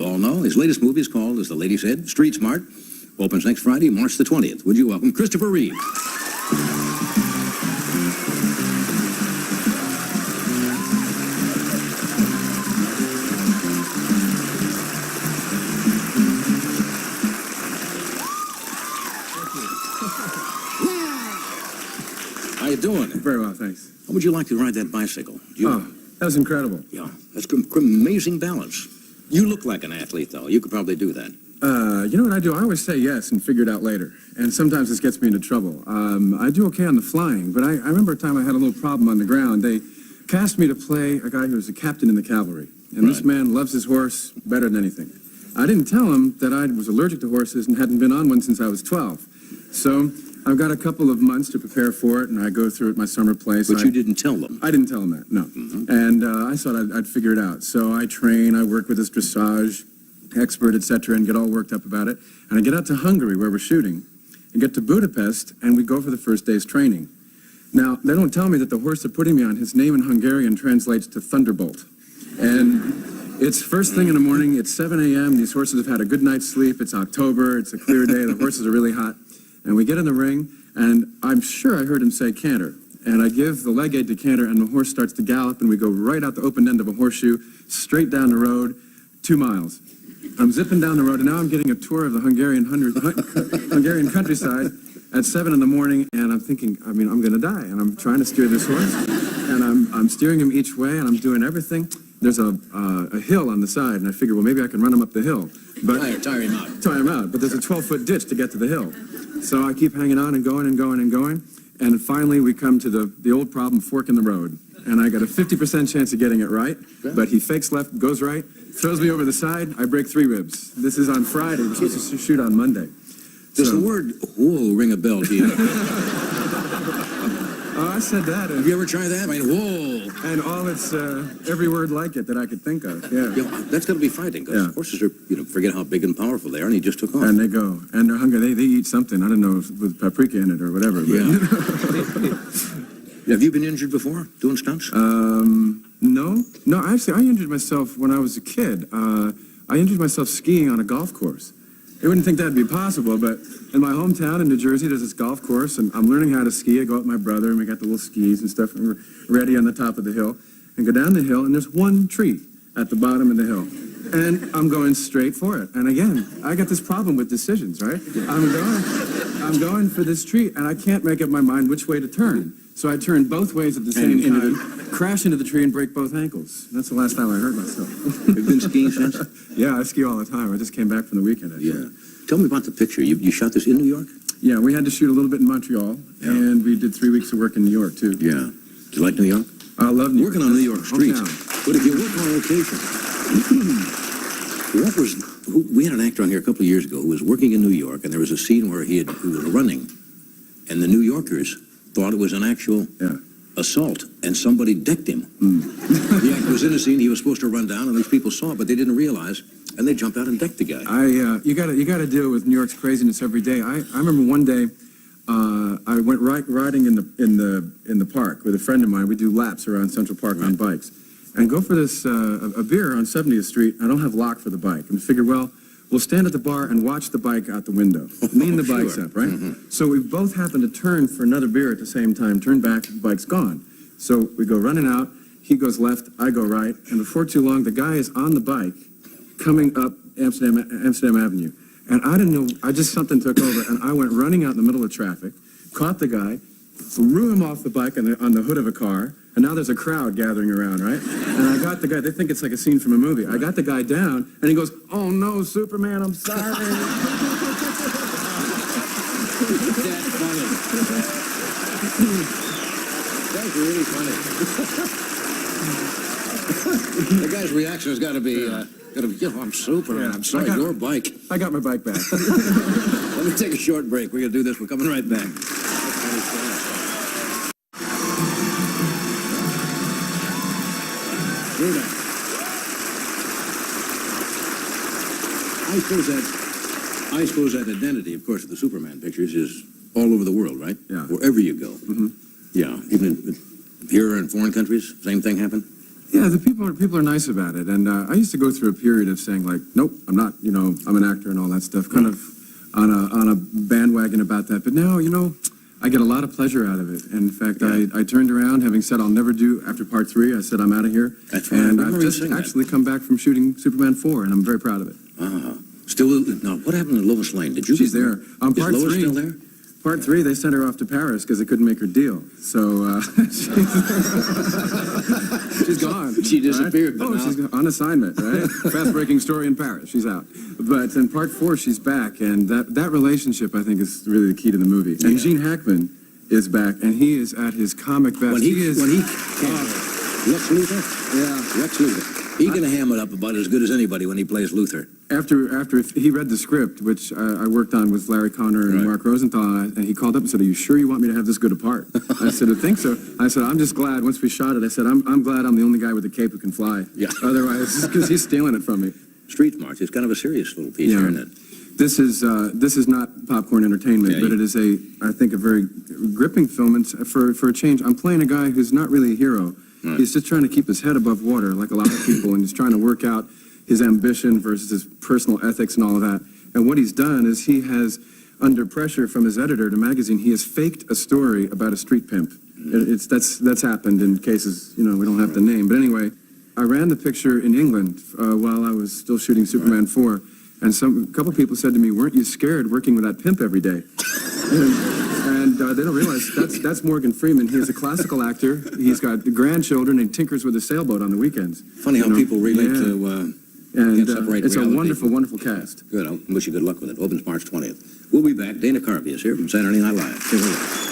All know his latest movie is called, as the lady said, Street Smart. Opens next Friday, March the 20th. Would you welcome Christopher Reeves? How you doing? Very well, thanks. How would you like to ride that bicycle? That was incredible. Yeah, that's amazing balance. You look like an athlete, though. You could probably do that. You know what I do? I always say yes and figure it out later. And sometimes this gets me into trouble. I do okay on the flying, but I remember a time I had a little problem on the ground. They cast me to play a guy who was a captain in the cavalry. And this man loves his horse better than anything. I didn't tell him that I was allergic to horses and hadn't been on one since I was 12. So I've got a couple of months to prepare for it, and I go through it at my summer place. But you didn't tell them? I didn't tell them that, no. And I thought I'd figure it out. So I train, I work with this dressage expert, etc., and get all worked up about it. And I get out to Hungary, where we're shooting, and get to Budapest, and we go for the first day's training. Now, they don't tell me that the horse they're putting me on, his name in Hungarian translates to Thunderbolt. And it's first thing in the morning, it's 7 a.m., these horses have had a good night's sleep, it's October, it's a clear day, the horses are really hot. And we get in the ring, and I'm sure I heard him say canter. And I give the leg aid to canter, and the horse starts to gallop, and we go right out the open end of a horseshoe, straight down the road, 2 miles. I'm zipping down the road, and now I'm getting a tour of the Hungarian countryside at 7 in the morning, and I'm thinking, I'm going to die. And I'm trying to steer this horse, and I'm steering him each way, and I'm doing everything. There's a hill on the side, and I figure, well, maybe I can run him up the hill. But Tire him out. Tire him out, but there's a 12-foot ditch to get to the hill. So I keep hanging on and going and going and going, and finally we come to the old problem, fork in the road. And I got a 50% chance of getting it right, but he fakes left, goes right, throws me over the side, I break 3 ribs. This is on Friday, we're supposed to shoot on Monday. Does the word whoa ring a bell to you? Oh, I said that. Have you ever tried that? I mean, whoa. And all it's, every word like it that I could think of, yeah. That's going to be frightening, because horses are, forget how big and powerful they are, and he just took off. And they go, and they're hungry, they eat something, I don't know, with paprika in it or whatever. Yeah. Have you been injured before, doing stunts? No, actually, I injured myself when I was a kid. I injured myself skiing on a golf course. I wouldn't think that'd be possible, but in my hometown in New Jersey, there's this golf course, and I'm learning how to ski. I go out with my brother, and we got the little skis and stuff, and we're ready on the top of the hill, and go down the hill, and there's one tree at the bottom of the hill. And I'm going straight for it. And again, I got this problem with decisions, right? I'm going for this tree, and I can't make up my mind which way to turn. So I turn both ways at the same time, crash into the tree, and break both ankles. That's the last time I hurt myself. Have you been skiing since? Yeah, I ski all the time. I just came back from the weekend, actually. Yeah. Tell me about the picture. You shot this in New York? Yeah, we had to shoot a little bit in Montreal, and we did 3 weeks of work in New York, too. Yeah. Do you like New York? I love New York. Working on New York streets. But if you work on location, we had an actor on here a couple of years ago who was working in New York, and there was a scene where he was running, and the New Yorkers thought it was an actual assault, and somebody decked him. The actor was in a scene, he was supposed to run down, and these people saw it, but they didn't realize, and they jumped out and decked the guy. You got to deal with New York's craziness every day. I remember one day, I went riding in the park with a friend of mine. We do laps around Central Park on bikes, and go for this a beer on 70th Street. I don't have lock for the bike, and figured, well, we'll stand at the bar and watch the bike out the window. Lean the bikes up, right? So we both happen to turn for another beer at the same time, turn back, the bike's gone. So we go running out, he goes left, I go right, and before too long, the guy is on the bike coming up Amsterdam Avenue. And I didn't know, something took over, and I went running out in the middle of traffic, caught the guy, threw him off the bike on the hood of a car, and now there's a crowd gathering around, right? And I got the guy, they think it's like a scene from a movie. I got the guy down, and he goes, "Oh no, Superman, I'm sorry." That's funny. That's really funny. The guy's reaction has got to be, I'm Superman, I'm sorry, your bike. I got my bike back. Let me take a short break. We're going to do this. We're coming right back. I suppose that identity, of course, of the Superman pictures is all over the world, right? Yeah. Wherever you go. Yeah. Even here in foreign countries, same thing happen? Yeah, the people are nice about it, and I used to go through a period of saying like, nope, I'm not, I'm an actor and all that stuff, kind of on a bandwagon about that. But now, I get a lot of pleasure out of it. And in fact, I turned around, having said I'll never do after part 3. I said I'm out of here, That's right. and I've just actually come back from shooting Superman 4, and I'm very proud of it. Still, now what happened to Lois Lane? Did you? She's there on part Is Lois 3. still there? Part 3, they sent her off to Paris because they couldn't make her deal. So she's gone. She disappeared. Right? But now... she's on assignment, right? Fast-breaking story in Paris. She's out. But in part 4, she's back, and that relationship, I think, is really the key to the movie. And Gene Hackman is back, and he is at his comic best. Lex Luthor? Yeah. Lex Luthor. He can ham it up about as good as anybody when he plays Luthor. After he read the script, which I worked on with Larry Connor and Mark Rosenthal, and he called up and said, "Are you sure you want me to have this good a part?" I said, "I think so." I said, "I'm just glad once we shot it." I said, "I'm glad I'm the only guy with a cape who can fly." Yeah. Otherwise, because he's stealing it from me. Street March is kind of a serious little piece, isn't it? This is not popcorn entertainment, but it is I think a very gripping film. And for a change, I'm playing a guy who's not really a hero. Right. He's just trying to keep his head above water, like a lot of people, and he's trying to work out his ambition versus his personal ethics and all of that. And what he's done is he has, under pressure from his editor, the magazine, he has faked a story about a street pimp. That's happened in cases, we don't have to name. But anyway, I ran the picture in England while I was still shooting Superman 4, and a couple people said to me, "Weren't you scared working with that pimp every day?" And they don't realize that's Morgan Freeman. He is a classical actor. He's got grandchildren and tinkers with a sailboat on the weekends. Funny how people relate to... And it's a wonderful, wonderful cast. Good. I wish you good luck with it. Opens March 20th. We'll be back. Dana Carvey is here from Saturday Night Live.